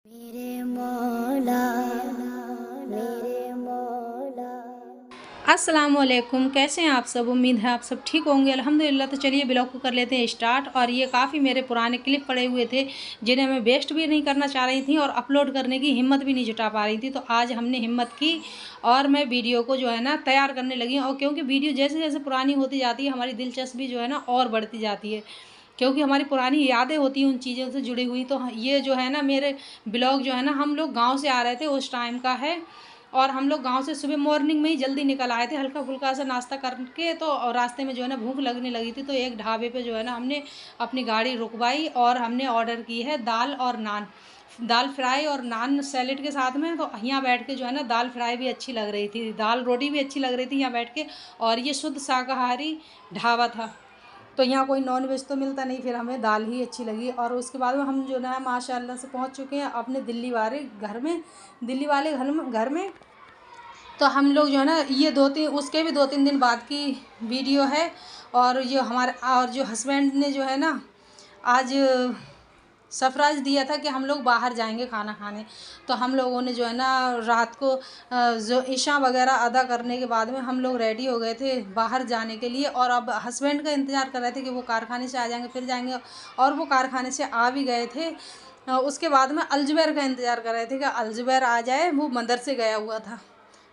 मेरे मौला मेरे मौला। अस्सलामुअलैकुम, कैसे हैं आप सब। उम्मीद है आप सब ठीक होंगे अल्हम्दुलिल्लाह। तो चलिए ब्लॉग को कर लेते हैं स्टार्ट। और ये काफ़ी मेरे पुराने क्लिप पड़े हुए थे जिन्हें मैं वेस्ट भी नहीं करना चाह रही थी और अपलोड करने की हिम्मत भी नहीं जुटा पा रही थी। तो आज हमने हिम्मत की और मैं वीडियो को जो है ना तैयार करने लगी। और क्योंकि वीडियो जैसे जैसे पुरानी होती जाती है हमारी दिलचस्पी जो है ना और बढ़ती जाती है, क्योंकि हमारी पुरानी यादें होती हैं उन चीज़ों से जुड़ी हुई। तो ये जो है ना मेरे ब्लॉग जो है ना, हम लोग गांव से आ रहे थे उस टाइम का है। और हम लोग गांव से सुबह मॉर्निंग में ही जल्दी निकल आए थे हल्का फुल्का सा नाश्ता करके। तो और रास्ते में जो है ना भूख लगने लगी थी, तो एक ढाबे पे जो है ना हमने अपनी गाड़ी रुकवाई और हमने ऑर्डर की है दाल और नान, दाल फ्राई और नान सैलेड के साथ में। तो यहाँ बैठ के जो है ना दाल फ्राई भी अच्छी लग रही थी, दाल रोटी भी अच्छी लग रही थी यहाँ बैठ के। और ये शुद्ध शाकाहारी ढाबा था, तो यहाँ कोई नॉन वेज तो मिलता नहीं, फिर हमें दाल ही अच्छी लगी। और उसके बाद में हम जो है माशाल्लाह से पहुँच चुके हैं अपने दिल्ली वाले घर में, दिल्ली वाले घर में। तो हम लोग जो है ना ये उसके भी 2-3 दिन बाद की वीडियो है। और जो हमारे और जो हस्बैंड ने जो है ना आज सरप्राइज़ दिया था कि हम लोग बाहर जाएंगे खाना खाने। तो हम लोगों ने जो है ना रात को जो इशा वगैरह अदा करने के बाद में हम लोग रेडी हो गए थे बाहर जाने के लिए। और अब हस्बैंड का इंतज़ार कर रहे थे कि वो कारखाने से आ जाएंगे फिर जाएंगे। और वो कारखाने से आ भी गए थे। उसके बाद में अलजुबैर का इंतज़ार कर रहे थे कि अलजुबैर आ जाए, वो मदरसे गया हुआ था।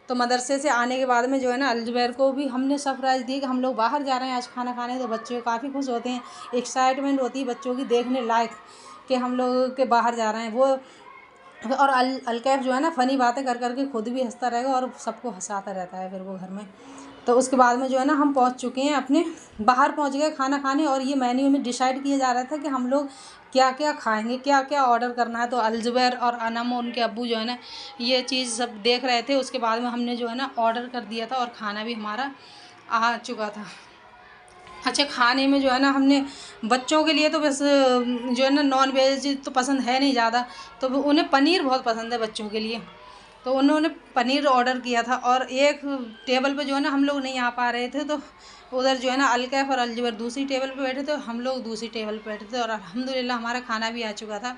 तो मदरसे से आने के बाद में जो है ना अलजुबैर को भी हमने सरप्राइज़ दी कि हम लोग बाहर जा रहे हैं आज खाना खाने। तो बच्चे काफ़ी खुश होते हैं, एक्साइटमेंट होती है बच्चों की देखने लायक कि हम लोग के बाहर जा रहे हैं वो। और अलकैफ जो है ना फ़नी बातें कर कर के खुद भी हंसता रहेगा और सबको हंसाता रहता है फिर वो घर में। तो उसके बाद में जो है ना हम पहुंच चुके हैं अपने, बाहर पहुंच गए खाना खाने। और ये मेन्यू में डिसाइड किया जा रहा था कि हम लोग क्या क्या खाएंगे, क्या क्या ऑर्डर करना है। तो अलजुबैर और अनम उनके अब्बू जो है ना ये चीज़ सब देख रहे थे। उसके बाद में हमने जो है ना ऑर्डर कर दिया था और खाना भी हमारा आ चुका था। अच्छा, खाने में जो है ना हमने बच्चों के लिए तो बस जो है ना नॉन वेज तो पसंद है नहीं ज़्यादा, तो उन्हें पनीर बहुत पसंद है बच्चों के लिए। तो उन्होंने पनीर ऑर्डर किया था। और एक टेबल पे जो है ना हम लोग नहीं आ पा रहे थे, तो उधर जो है ना अलकैफ और अलजुबर दूसरी टेबल पे बैठे थे, हम लोग दूसरी टेबल पे बैठे थे। और अल्हम्दुलिल्लाह हमारा खाना भी आ चुका था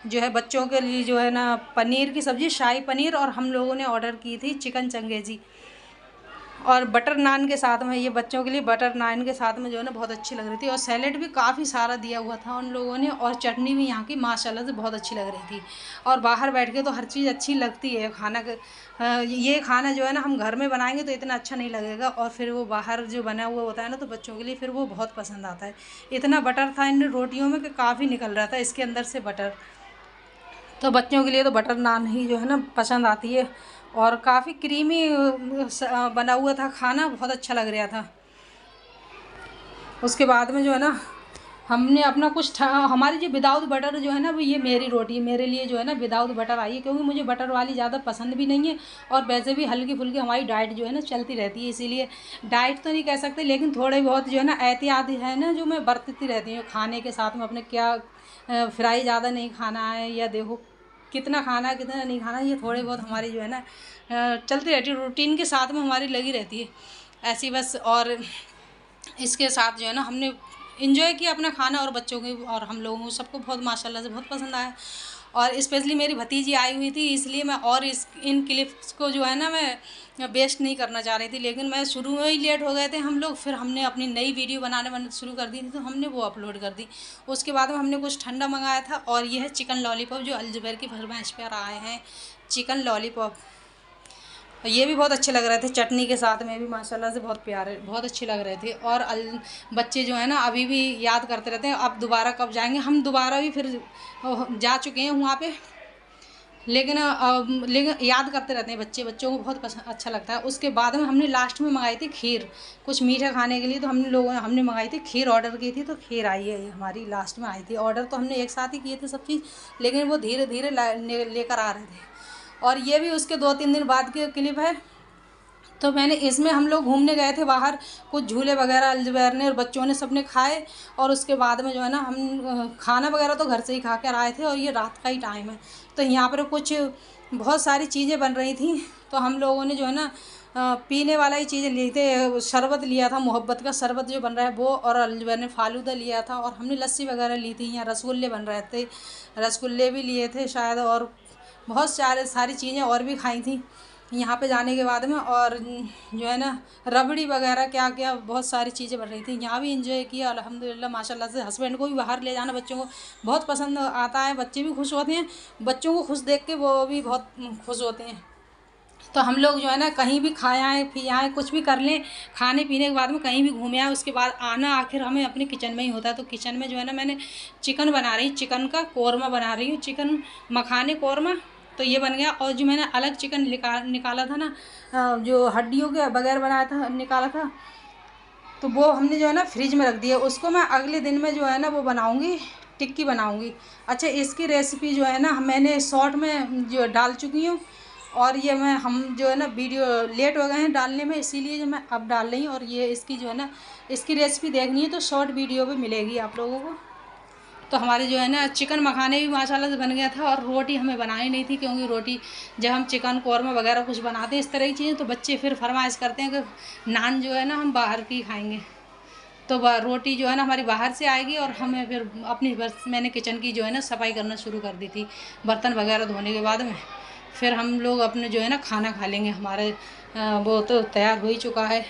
जो है बच्चों के लिए जो है ना पनीर की सब्ज़ी शाही पनीर। और हम लोगों ने ऑर्डर की थी चिकन चंगेज़ी और बटर नान के साथ में। ये बच्चों के लिए बटर नान के साथ में जो है ना बहुत अच्छी लग रही थी। और सैलेड भी काफ़ी सारा दिया हुआ था उन लोगों ने। और चटनी भी यहाँ की माशाल्लाह से बहुत अच्छी लग रही थी। और बाहर बैठ के तो हर चीज़ अच्छी लगती है खाना ये खाना जो है ना हम घर में बनाएंगे तो इतना अच्छा नहीं लगेगा। और फिर वो बाहर जो बना हुआ होता है ना तो बच्चों के लिए फिर वो बहुत पसंद आता है। इतना बटर था इन रोटियों में कि काफ़ी निकल रहा था इसके अंदर से बटर। तो बच्चों के लिए तो बटर नान ही जो है ना पसंद आती है। और काफ़ी क्रीमी बना हुआ था खाना, बहुत अच्छा लग रहा था। उसके बाद में जो है ना हमने अपना कुछ हमारी जो विदाउट बटर जो है ना वो ये मेरी रोटी मेरे लिए जो है ना विदाउट बटर आई है, क्योंकि मुझे बटर वाली ज़्यादा पसंद भी नहीं है। और वैसे भी हल्की फुल्की हमारी डाइट जो है ना चलती रहती है, इसीलिए डाइट तो नहीं कह सकते लेकिन थोड़े बहुत जो है ना एहतियात है ना जो मैं बरतती रहती हूँ खाने के साथ में अपने। क्या फ्राई ज़्यादा नहीं खाना है, या देखो कितना खाना है कितना नहीं खाना, ये थोड़े बहुत हमारी जो है ना चलती रहती है, रूटीन के साथ में हमारी लगी रहती है ऐसी बस। और इसके साथ जो है ना हमने इन्जॉय किया अपना खाना और बच्चों के और हम लोगों को सबको बहुत माशाल्लाह से बहुत पसंद आया। और स्पेशली मेरी भतीजी आई हुई थी, इसलिए मैं और इन क्लिप्स को जो है ना मैं वेस्ट नहीं करना चाह रही थी। लेकिन मैं शुरू में ही लेट हो गए थे हम लोग, फिर हमने अपनी नई वीडियो बनाने शुरू कर दी थी तो हमने वो अपलोड कर दी। उसके बाद में हमने कुछ ठंडा मंगाया था और ये है चिकन लॉलीपॉप जो अलजुबैर की फरमाइश पर आए हैं, चिकन लॉलीपॉप। ये भी बहुत अच्छे लग रहे थे, चटनी के साथ में भी माशाल्लाह से बहुत प्यारे बहुत अच्छे लग रहे थे। और बच्चे जो है ना अभी भी याद करते रहते हैं अब दोबारा कब जाएंगे। हम दोबारा भी फिर जा चुके हैं वहाँ पे, लेकिन याद करते रहते हैं बच्चे, बच्चों को बहुत अच्छा लगता है। उसके बाद में हमने लास्ट में मंगाई थी खीर, कुछ मीठा खाने के लिए। तो हमने मंगाई थी खीर, ऑर्डर की थी तो खीर आई है हमारी लास्ट में आई थी। ऑर्डर तो हमने एक साथ ही किए थे सब चीज़, लेकिन वो धीरे धीरे लेकर आ रहे थे। और ये भी उसके 2-3 दिन बाद की क्लिप है। तो मैंने इसमें हम लोग घूमने गए थे बाहर, कुछ झूले वगैरह अलजुबैर ने और बच्चों ने सबने खाए। और उसके बाद में जो है ना हम खाना वगैरह तो घर से ही खा कर आए थे और ये रात का ही टाइम है। तो यहाँ पर कुछ बहुत सारी चीज़ें बन रही थी, तो हम लोगों ने जो है ना पीने वाला ही चीज़ें लिए थे। शरबत लिया था, मोहब्बत का शरबत जो बन रहा है वो, और अलजुबैर ने फालूदा लिया था। और हमने लस्सी वगैरह ली थी, यहाँ रसगुल्ले बन रहे थे, रसगुल्ले भी लिए थे शायद। और बहुत सारी चीज़ें और भी खाई थी यहाँ पे जाने के बाद में। और जो है ना रबड़ी वगैरह क्या क्या बहुत सारी चीज़ें बन रही थी। यहाँ भी एंजॉय किया अल्हम्दुलिल्लाह माशाल्लाह से। हस्बैंड को भी बाहर ले जाना बच्चों को बहुत पसंद आता है, बच्चे भी खुश होते हैं, बच्चों को खुश देख के वो भी बहुत खुश होते हैं। तो हम लोग जो है ना कहीं भी खाए आएँ पी आएँ कुछ भी कर लें, खाने पीने के बाद में कहीं भी घूमे आए, उसके बाद आना आखिर हमें अपने किचन में ही होता है। तो किचन में जो है ना मैंने चिकन बना रही, चिकन का कोरमा बना रही हूँ, चिकन मखाने कोरमा। तो ये बन गया। और जो मैंने अलग चिकन निकाला था ना, जो हड्डियों के बगैर बनाया था, निकाला था, तो वो हमने जो है ना फ्रिज में रख दिया। उसको मैं अगले दिन में जो है ना वो बनाऊँगी, टिक्की बनाऊँगी। अच्छा, इसकी रेसिपी जो है ना मैंने शॉर्ट में जो डाल चुकी हूँ, और ये हम जो है ना वीडियो लेट हो गए हैं डालने में, इसीलिए जो मैं अब डाल रही हूँ। और ये इसकी जो है ना इसकी रेसिपी देखनी है तो शॉर्ट वीडियो पे मिलेगी आप लोगों को। तो हमारे जो है ना चिकन मखाने भी माशाल्लाह से बन गया था। और रोटी हमें बनानी नहीं थी, क्योंकि रोटी जब हम चिकन कौरमा वगैरह कुछ बनाते हैं इस तरह की चीज़ें, तो बच्चे फिर फरमाइश करते हैं कि नान जो है ना हम बाहर की खाएँगे। तो रोटी जो है ना हमारी बाहर से आएगी। और हमें फिर अपनी बस मैंने किचन की जो है ना सफाई करना शुरू कर दी थी, बर्तन वगैरह धोने के बाद में। फिर हम लोग अपने जो है ना खाना खा लेंगे। हमारे वो तो तैयार हो ही चुका है।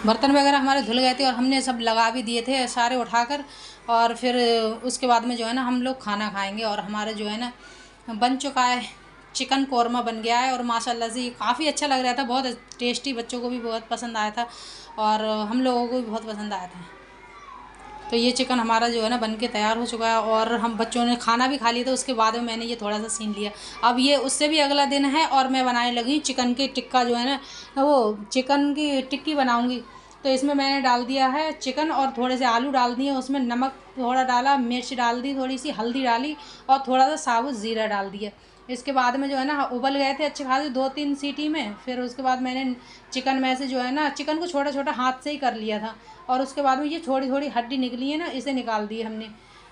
बर्तन वगैरह हमारे धुल गए थे और हमने सब लगा भी दिए थे सारे उठाकर। और फिर उसके बाद में जो है ना हम लोग खाना खाएंगे। और हमारा जो है ना बन चुका है, चिकन कौरमा बन गया है। और माशाल्लाह से काफ़ी अच्छा लग रहा था, बहुत टेस्टी, बच्चों को भी बहुत पसंद आया था और हम लोगों को भी बहुत पसंद आया था। तो ये चिकन हमारा जो है ना बन के तैयार हो चुका है। और हम बच्चों ने खाना भी खा लिया था, उसके बाद में मैंने ये थोड़ा सा सीन लिया। अब ये उससे भी अगला दिन है और मैं बनाने लगी चिकन की टिक्का, जो है ना वो चिकन की टिक्की बनाऊंगी। तो इसमें मैंने डाल दिया है चिकन और थोड़े से आलू डाल दिए, उसमें नमक थोड़ा डाला, मिर्च डाल दी, थोड़ी सी हल्दी डाली और थोड़ा सा साबुत ज़ीरा डाल दिया। इसके बाद में जो है ना उबल गए थे अच्छे खासे 2-3 सीटी में। फिर उसके बाद मैंने चिकन में से जो है ना चिकन को छोटा छोटा हाथ से ही कर लिया था। और उसके बाद में ये थोड़ी थोड़ी हड्डी निकली है ना, इसे निकाल दी हमने।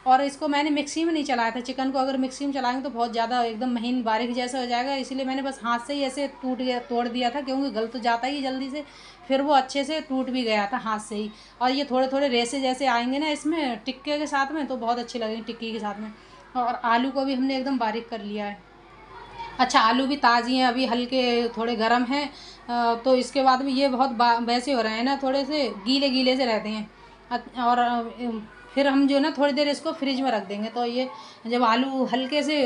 और इसको मैंने मिक्सी में नहीं चलाया था, चिकन को अगर मिक्सी में चलाएंगे तो बहुत ज़्यादा एकदम महीन बारीक जैसा हो जाएगा, इसलिए मैंने बस हाथ से ही ऐसे तोड़ दिया था, क्योंकि गल तो जाता ही जल्दी से। फिर वो अच्छे से टूट भी गया था हाथ से ही। और ये थोड़े थोड़े रेसे जैसे आएंगे ना इसमें टिक्के के साथ में, तो बहुत अच्छे लगेंगे टिक्की के साथ में। और आलू को भी हमने एकदम बारीक कर लिया है। अच्छा, आलू भी ताज़ी हैं, अभी हल्के थोड़े गर्म हैं। तो इसके बाद में ये बहुत वैसे हो रहे हैं ना, थोड़े से गीले गीले से रहते हैं। और फिर हम जो है ना थोड़ी देर इसको फ्रिज में रख देंगे। तो ये जब आलू हल्के से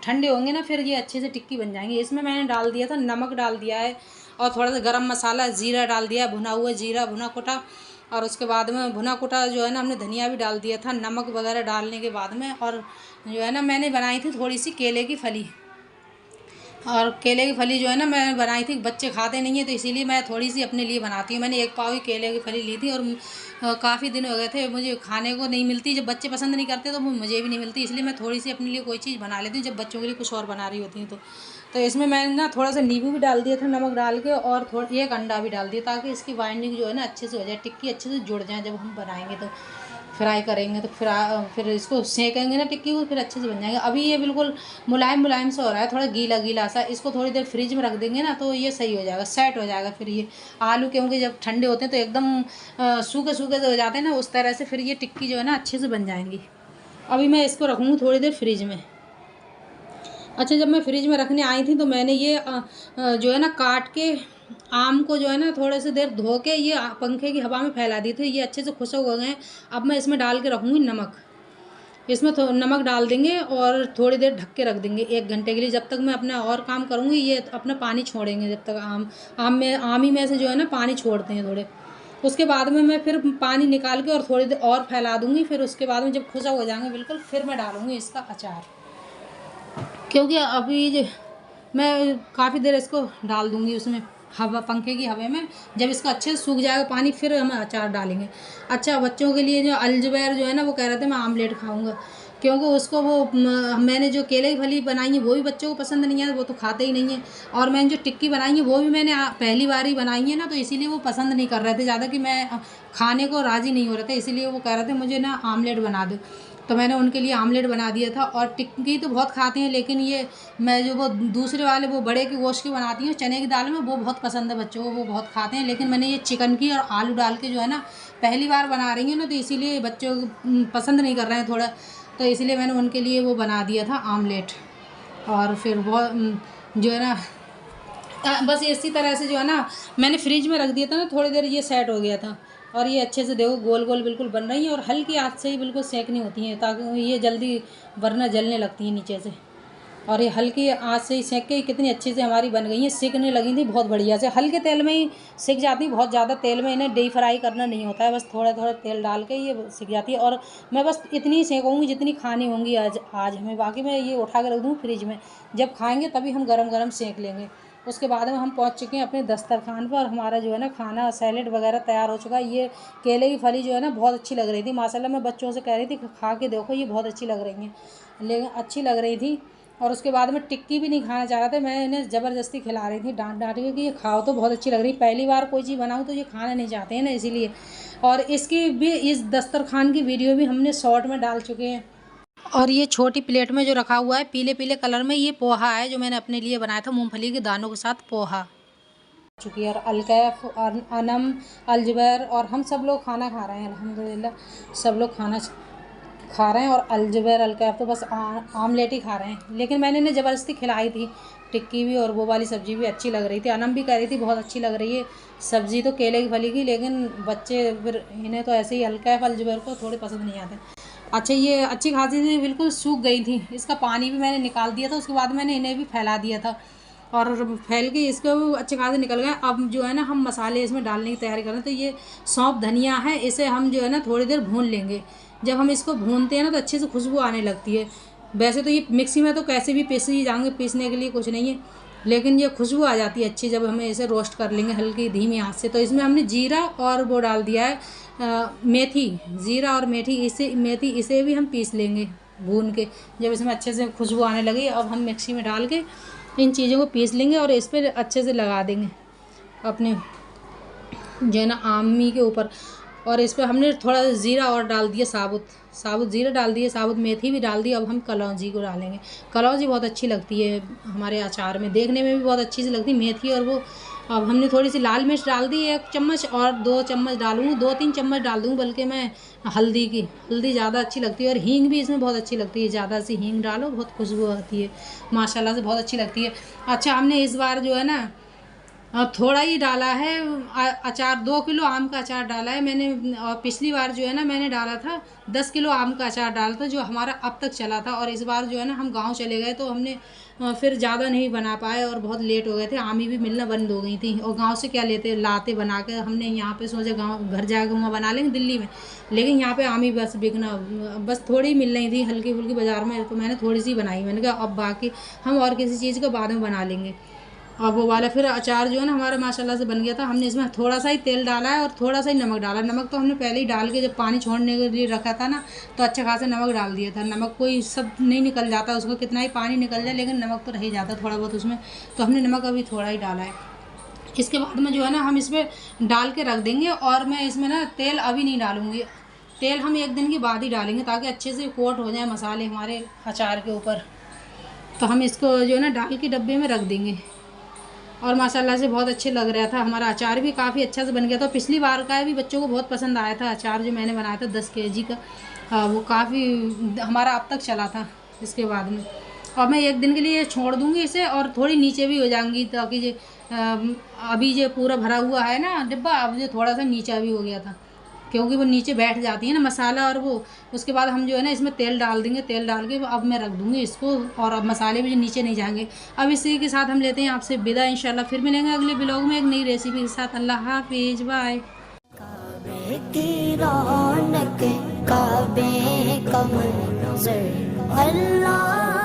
ठंडे होंगे ना, फिर ये अच्छे से टिक्की बन जाएंगी। इसमें मैंने डाल दिया था नमक, डाल दिया है और थोड़ा सा गरम मसाला, ज़ीरा डाल दिया, भुना हुआ ज़ीरा, भुना कुटा। और उसके बाद में भुना कुटा जो है ना हमने धनिया भी डाल दिया था, नमक वगैरह डालने के बाद में। और जो है ना मैंने बनाई थी थोड़ी सी केले की फली, और केले की फली जो है ना मैं बनाई थी, बच्चे खाते नहीं हैं तो इसीलिए मैं थोड़ी सी अपने लिए बनाती हूँ। मैंने 1 पाव ही केले की फली ली थी और काफ़ी दिन हो गए थे मुझे खाने को नहीं मिलती। जब बच्चे पसंद नहीं करते तो मुझे भी नहीं मिलती, इसलिए मैं थोड़ी सी अपने लिए कोई चीज़ बना लेती हूँ जब बच्चों के लिए कुछ और बना रही होती हूँ। तो इसमें मैंने ना थोड़ा सा नींबू भी डाल दिया था नमक डाल के, और थोड़ा 1 अंडा भी डाल दिया, ताकि इसकी बाइंडिंग जो है ना अच्छे से हो जाए, टिक्की अच्छे से जुड़ जाए। जब हम बनाएंगे तो फ्राई करेंगे तो फिर इसको सेकेंगे ना टिक्की को, फिर अच्छे से बन जाएंगे। अभी ये बिल्कुल मुलायम मुलायम सा हो रहा है, थोड़ा गीला गीला सा। इसको थोड़ी देर फ्रिज में रख देंगे ना तो ये सही हो जाएगा, सेट हो जाएगा। फिर ये आलू क्योंकि जब ठंडे होते हैं तो एकदम सूखे सूखे से हो जाते हैं ना, उस तरह से फिर ये टिक्की जो है ना अच्छे से बन जाएंगी। अभी मैं इसको रखूँगी थोड़ी देर फ्रिज में। अच्छा, जब मैं फ्रिज में रखने आई थी तो मैंने ये जो है ना काट के आम को जो है ना थोड़े से देर धो के ये पंखे की हवा में फैला दी थी, ये अच्छे से खुशक हो गए हैं। अब मैं इसमें डाल के रखूँगी नमक। इसमें नमक डाल देंगे और थोड़ी देर ढक के रख देंगे 1 घंटे के लिए, जब तक मैं अपना और काम करूँगी। ये अपना पानी छोड़ेंगे जब तक आम ही में से जो है ना पानी छोड़ते हैं थोड़े। उसके बाद में मैं फिर पानी निकाल के और थोड़ी देर और फैला दूँगी। फिर उसके बाद में जब खुशक हो जाएंगे बिल्कुल, फिर मैं डालूँगी इसका अचार, क्योंकि अभी मैं काफ़ी देर इसको डाल दूँगी उसमें हवा, पंखे की हवा में। जब इसका अच्छे से सूख जाएगा पानी, फिर हम अचार डालेंगे। अच्छा, बच्चों के लिए जो अलजबैर जो है ना वो कह रहे थे मैं आमलेट खाऊंगा, क्योंकि उसको वो मैंने जो केले की फली बनाई है वो भी बच्चों को पसंद नहीं है, वो तो खाते ही नहीं है। और मैंने जो टिक्की बनाई है वो भी मैंने पहली बार ही बनाई है ना, तो इसीलिए वो पसंद नहीं कर रहे थे ज़्यादा, कि मैं खाने को राज़ी नहीं हो रहे थे, इसीलिए वो कह रहे थे मुझे ना आमलेट बना दो। तो मैंने उनके लिए आमलेट बना दिया था। और टिक्की तो बहुत खाते हैं, लेकिन ये मैं जो वो दूसरे वाले वो बड़े की गोश्त की बनाती हूँ चने की दाल में, वो बहुत पसंद है बच्चों को, वो बहुत खाते हैं। लेकिन मैंने ये चिकन की और आलू डाल के जो है ना पहली बार बना रही हूँ ना, तो इसीलिए बच्चों पसंद नहीं कर रहे हैं थोड़ा, तो इसलिए मैंने उनके लिए वो बना दिया था आमलेट। और फिर वो जो है ना बस इसी तरह से जो है ना मैंने फ्रिज में रख दिया था ना, थोड़ी देर ये सेट हो गया था। और ये अच्छे से देखो गोल गोल बिल्कुल बन रही हैं, और हल्की आंच से ही बिल्कुल सेकनी होती हैं, ताकि ये जल्दी वरना जलने लगती हैं नीचे से। और ये हल्की आंच से ही सेक के कितनी अच्छी से हमारी बन गई हैं, सिकने लगी थी बहुत बढ़िया से, हल्के तेल में ही सिक जाती, बहुत ज़्यादा तेल में इन्हें डीप फ्राई करना नहीं होता है, बस थोड़ा थोड़ा तेल डाल के ये सिक जाती है। और मैं बस इतनी ही सेकूँगी जितनी खानी होंगी आज हमें, बाकी मैं ये उठा के रख दूँ फ्रिज में, जब खाएँगे तभी हम गरम गरम सेक लेंगे। उसके बाद में हम पहुंच चुके हैं अपने दस्तरखान पर, और हमारा जो है ना खाना सैलेड वगैरह तैयार हो चुका है। ये केले की फली जो है ना बहुत अच्छी लग रही थी माशाल्लाह, मैं बच्चों से कह रही थी खा के देखो ये बहुत अच्छी लग रही हैं, लेकिन अच्छी लग रही थी। और उसके बाद में टिक्की भी नहीं खाना चाह रहे थे, मैं इन्हें ज़बरदस्ती खिला रही थी डांट डांट के कि ये खाओ तो बहुत अच्छी लग रही है, पहली बार कोई चीज़ बनाऊँ तो ये खाना नहीं चाहते हैं ना, इसीलिए। और इसकी भी इस दस्तरखान की वीडियो भी हमने शॉर्ट में डाल चुके हैं। और ये छोटी प्लेट में जो रखा हुआ है पीले पीले कलर में, ये पोहा है जो मैंने अपने लिए बनाया था मूंगफली के दानों के साथ पोहा चुकी है। और अलकैफ और अनम अलजबर और हम सब लोग खाना खा रहे हैं अल्हम्दुलिल्लाह, सब लोग खाना खा रहे हैं। और अलजबर अलकैफ तो बस आमलेट ही खा रहे हैं, लेकिन मैंने इन्हें ज़बरदस्ती खिलाई थी टिक्की भी, और वो वाली सब्ज़ी भी अच्छी लग रही थी। अनम भी कह रही थी बहुत अच्छी लग रही है सब्ज़ी तो केले की फली की, लेकिन बच्चे फिर इन्हें तो ऐसे ही अलकैफ अलजबर को थोड़े पसंद नहीं आते। अच्छा ये अच्छी खासी सी बिल्कुल सूख गई थी, इसका पानी भी मैंने निकाल दिया था, उसके बाद मैंने इन्हें भी फैला दिया था, और फैल के इसके भी अच्छे खासे निकल गए। अब जो है ना हम मसाले इसमें डालने की तैयारी कर रहे हैं, तो ये सौंफ धनिया है, इसे हम जो है ना थोड़ी देर भून लेंगे। जब हम इसको भूनते हैं ना तो अच्छे से खुशबू आने लगती है। वैसे तो ये मिक्सी में तो कैसे भी पीसी जाएंगे, पीसने के लिए कुछ नहीं है, लेकिन ये खुशबू आ जाती है अच्छी जब हमें इसे रोस्ट कर लेंगे हल्की धीमी आंच से। तो इसमें हमने जीरा और वो डाल दिया है मेथी, ज़ीरा और मेथी इसे भी हम पीस लेंगे भून के, जब इसमें अच्छे से खुशबू आने लगी। अब हम मिक्सी में डाल के इन चीज़ों को पीस लेंगे और इस पर अच्छे से लगा देंगे अपने जो है ना आमी के ऊपर। और इस पर हमने थोड़ा ज़ीरा और डाल दिया, साबुत ज़ीरा डाल दिए, साबुत मेथी भी डाल दी। अब हम कलौंजी को डालेंगे, कलौंजी बहुत अच्छी लगती है हमारे अचार में, देखने में भी बहुत अच्छी सी लगती है मेथी और वो। अब हमने थोड़ी सी लाल मिर्च डाल दी 1 चम्मच, और 2 चम्मच डालूँगी, 2-3 चम्मच डाल दूँगी बल्कि मैं हल्दी ज़्यादा अच्छी लगती है। और हींग भी इसमें बहुत अच्छी लगती है, ज़्यादा सी हींग डालो बहुत खुशबू आती है माशाल्लाह से, बहुत अच्छी लगती है। अच्छा हमने इस बार जो है ना थोड़ा ही डाला है अचार, 2 किलो आम का अचार डाला है मैंने। और पिछली बार जो है ना मैंने डाला था 10 किलो आम का अचार डाला था, जो हमारा अब तक चला था। और इस बार जो है ना हम गांव चले गए तो हमने फिर ज़्यादा नहीं बना पाए और बहुत लेट हो गए थे, आमी भी मिलना बंद हो गई थी। और गांव से क्या लाते बना के, हमने यहाँ पे सोचा गांव घर जाकर वहाँ बना लेंगे दिल्ली में, लेकिन यहाँ पे आमी बस बिकना बस थोड़ी मिल रही थी हल्की फुल्की बाज़ार में, तो मैंने थोड़ी सी बनाई। मैंने कहा अब बाकी हम और किसी चीज़ का बाद में बना लेंगे। और वो वाला फिर अचार जो है ना हमारा माशाल्लाह से बन गया था। हमने इसमें थोड़ा सा ही तेल डाला है और थोड़ा सा ही नमक डाला। नमक तो हमने पहले ही डाल के जब पानी छोड़ने के लिए रखा था ना, तो अच्छा खासा नमक डाल दिया था। नमक कोई सब नहीं निकल जाता उसको, कितना ही पानी निकल जाए लेकिन नमक तो रह जाता थोड़ा बहुत उसमें, तो हमने नमक अभी थोड़ा ही डाला है। इसके बाद में जो है ना हम इसमें डाल के रख देंगे, और मैं इसमें ना तेल अभी नहीं डालूँगी, तेल हम 1 दिन के बाद ही डालेंगे ताकि अच्छे से कोट हो जाए मसाले हमारे अचार के ऊपर। तो हम इसको जो है ना डाल के डब्बे में रख देंगे। और माशाल्लाह से बहुत अच्छे लग रहा था, हमारा अचार भी काफ़ी अच्छा से बन गया था। पिछली बार का भी बच्चों को बहुत पसंद आया था अचार जो मैंने बनाया था 10 kg का, वो काफ़ी हमारा अब तक चला था। इसके बाद में और मैं 1 दिन के लिए छोड़ दूँगी इसे, और थोड़ी नीचे भी हो जाएंगी ताकि जो अभी जो पूरा भरा हुआ है ना डिब्बा, अब जो थोड़ा सा नीचा भी हो गया था क्योंकि वो नीचे बैठ जाती है ना मसाला और वो। उसके बाद हम जो है ना इसमें तेल डाल देंगे, तेल डाल के अब मैं रख दूँगी इसको, और अब मसाले भी जो नीचे नहीं जाएंगे। अब इसी के साथ हम लेते हैं आपसे विदा, इंशाल्लाह फिर मिलेंगे अगले ब्लॉग में एक नई रेसिपी के साथ। अल्लाह हाफिज़, बाय। काबे की रौनक, काबे का मंजर, अल्लाह